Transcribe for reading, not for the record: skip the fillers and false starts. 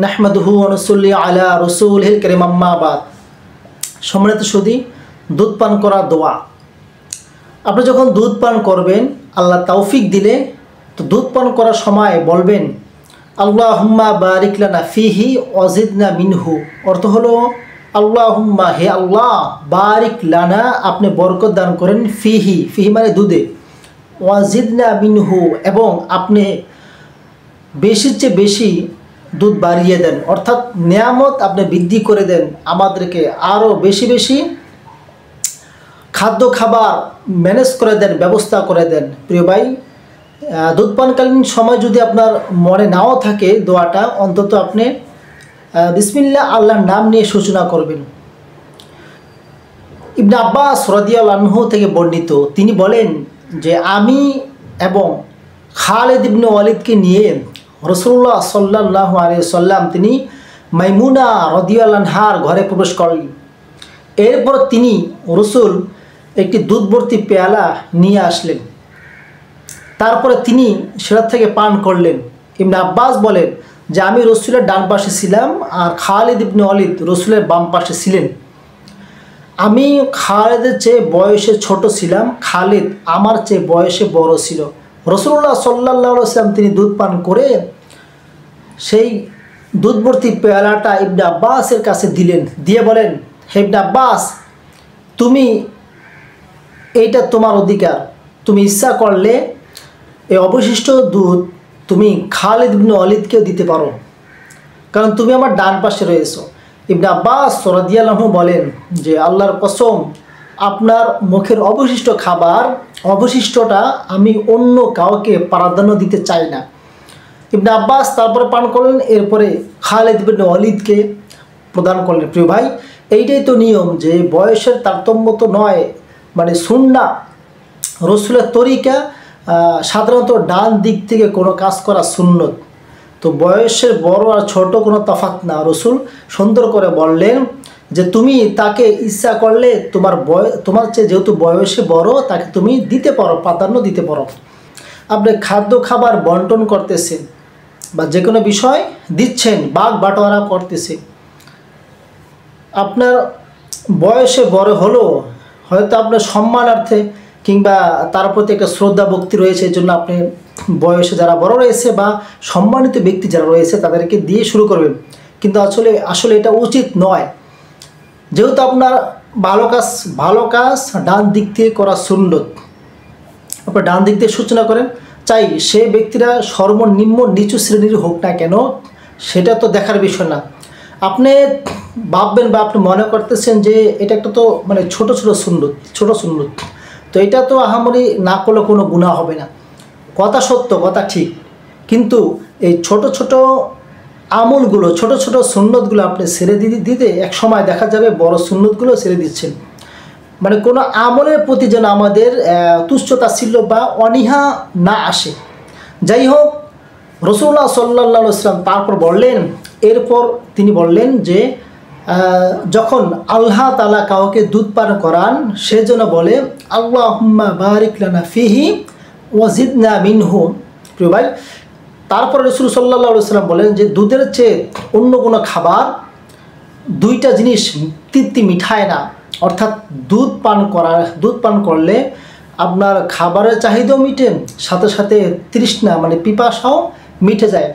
নাহমাদুহু ওয়া নুসাল্লি আলা রাসূলিল কারীম আম্মা বাদ। সম্মানিত সুধী, দুধ পান করা দোয়া। আপনি যখন দুধ পান করবেন, আল্লাহ তৌফিক দিলে তো দুধ পান করার সময় বলবেন আল্লাহুম্মা বারিক লানা ফিহি ওয়া জিদনা মিনহু। অর্থ হলো আল্লাহুম্মা, হে আল্লাহ, বারিক লানা, আপনি বরকত দান করেন, ফিহি, ফিহি মানে দুধে, ওয়া জিদনা মিনহু, এবং আপনি বেশির চেয়ে বেশি দুধ বাড়িয়ে দেন, অর্থাৎ নিয়ামত আপনি বৃদ্ধি করে দেন, আমাদেরকে আরও বেশি বেশি খাদ্য খাবার ম্যানেজ করে দেন, ব্যবস্থা করে দেন। প্রিয় ভাই, দুধ পানকালীন সময় যদি আপনার মনে নাও থাকে দোয়াটা, অন্তত আপনি বিসমিল্লাহ আল্লাহর নাম নিয়ে সূচনা করবেন। ইবনে আব্বাস রাদিয়াল্লাহু আনহু থেকে বর্ণিত, তিনি বলেন যে আমি এবং খালিদ ইবনে ওয়ালিদকে নিয়ে রাসূলুল্লাহ সাল্লাল্লাহু আলাইহি ওয়াসাল্লাম তিনি মাইমুনা রাদিয়াল্লাহু আনহার ঘরে প্রবেশ করলেন। এরপর তিনি রাসূল একটি দুধ ভর্তি পেয়ালা নিয়ে আসলেন। তারপরে তিনি সেটা থেকে পান করলেন। ইবনে আব্বাস বলেন যে আমি রাসূলের ডান পাশে ছিলাম আর খালিদ ইবনে ওয়ালিদ রাসূলের বাম পাশে ছিলেন। আমি খালিদের চেয়ে বয়সে ছোট ছিলাম, খালিদ আমার চেয়ে বয়সে বড় ছিল। রাসূলুল্লাহ সাল্লাল্লাহু আলাইহি ওয়াসাল্লাম তিনি দুধ পান করে সেই দুধ ভর্তি পেয়ালাটা ইবনে আব্বাসের কাছে দিলেন, দিয়ে বলেন, হে ইবনে আব্বাস, তুমি এইটা তোমার অধিকার, তুমি ইচ্ছা করলে এই অবশিষ্ট দুধ তুমি খালিদ ইবনে ওয়ালিদকেও দিতে পারো, কারণ তুমি আমার ডান পাশে রয়েছো। ইবনে আব্বাস রাদিয়াল্লাহু আনহু বলেন যে আল্লাহর কসম, আপনার মুখের অবশিষ্ট খাবার অবশিষ্টটা আমি অন্য কাউকে প্রাধান্য দিতে চাই না। ইবনে আব্বাস তারপরে পান করলেন, এরপরে খালিদ ইবনে ওয়ালিদকে প্রদান করলেন। প্রিয় ভাই, এইটাই তো নিয়ম, যে বয়সের তারতম্য তো নয়, মানে সুন্নাহ রাসূলের তরিকা, সাধারণত ডান দিক থেকে কোনো কাজ করা সুন্নত। তো বয়সের বড় আর ছোট কোনো তফাৎ না। রাসূল সুন্দর করে বললেন যে তুমি তাকে ইচ্ছা করলে তোমার চেয়ে যেহেতু বয়সে বড়, তাকে তুমি দিতে পারো, প্রাধান্য দিতে পারো। আপনি খাদ্য খাবার বন্টন করতেছেন বা যে কোনো বিষয় দিচ্ছেন, ভাগ বাটোয়ারা করতেছেন, আপনার বয়সে বড় হলো, হয়তো আপনার সম্মানার্থে কিংবা তার প্রতি একটা শ্রদ্ধা ভক্তি রয়েছে, এই জন্য আপনি বয়সে যারা বড় রয়েছে বা সম্মানিত ব্যক্তি যারা রয়েছে তাদেরকে দিয়ে শুরু করবেন, কিন্তু আসলে এটা উচিত নয়। যেহেতু আপনার ভালো কাজ ডান দিক থেকে করা সুন্নত, আপনি ডান দিক থেকে সূচনা করেন, চাই সে ব্যক্তিরা সর্বনিম্ন নিচু শ্রেণীর হোক না কেন, সেটা তো দেখার বিষয় না। আপনি ভাববেন বা আপনি মনে করতেছেন যে এটা একটা তো মানে ছোট সুন্নত, তো এটা তো আহামরি না করলে কোনো গুনাহ হবে না। কথা সত্য, কথা ঠিক, কিন্তু এই ছোট ছোট আমলগুলো, ছোট ছোট সুন্নতগুলো আপনি ছেড়ে দিতে এক সময় দেখা যাবে বড় সুন্নতগুলো ছেড়ে দিচ্ছেন। মানে কোনো আমলের প্রতি যেন আমাদের তুচ্ছতাচ্ছিল্য বা অনীহা না আসে। যাই হোক, রাসূলুল্লাহ সাল্লাল্লাহু আলাইহি ওয়াসাল্লাম তারপর বললেন, এরপর তিনি বললেন যে যখন আল্লাহ তাআলা কাউকে দুধ পান করান, সে যেন বলে আল্লাহুম্মা বারিক লানা ফিহি ওয়া জিদনা মিনহু। প্রিয় ভাই, তারপর রাসূল সাল্লাল্লাহু আলাইহি ওয়াসাল্লাম বলেন যে দুধের চেয়ে অন্য কোনো খাবার, দুইটা জিনিস তৃপ্তি মিঠায় না, অর্থাৎ দুধ পান করলে আপনার খাবারের চাহিদাও মিটে, সাথে সাথে তৃষ্ণা মানে পিপাসাও মিটে যায়।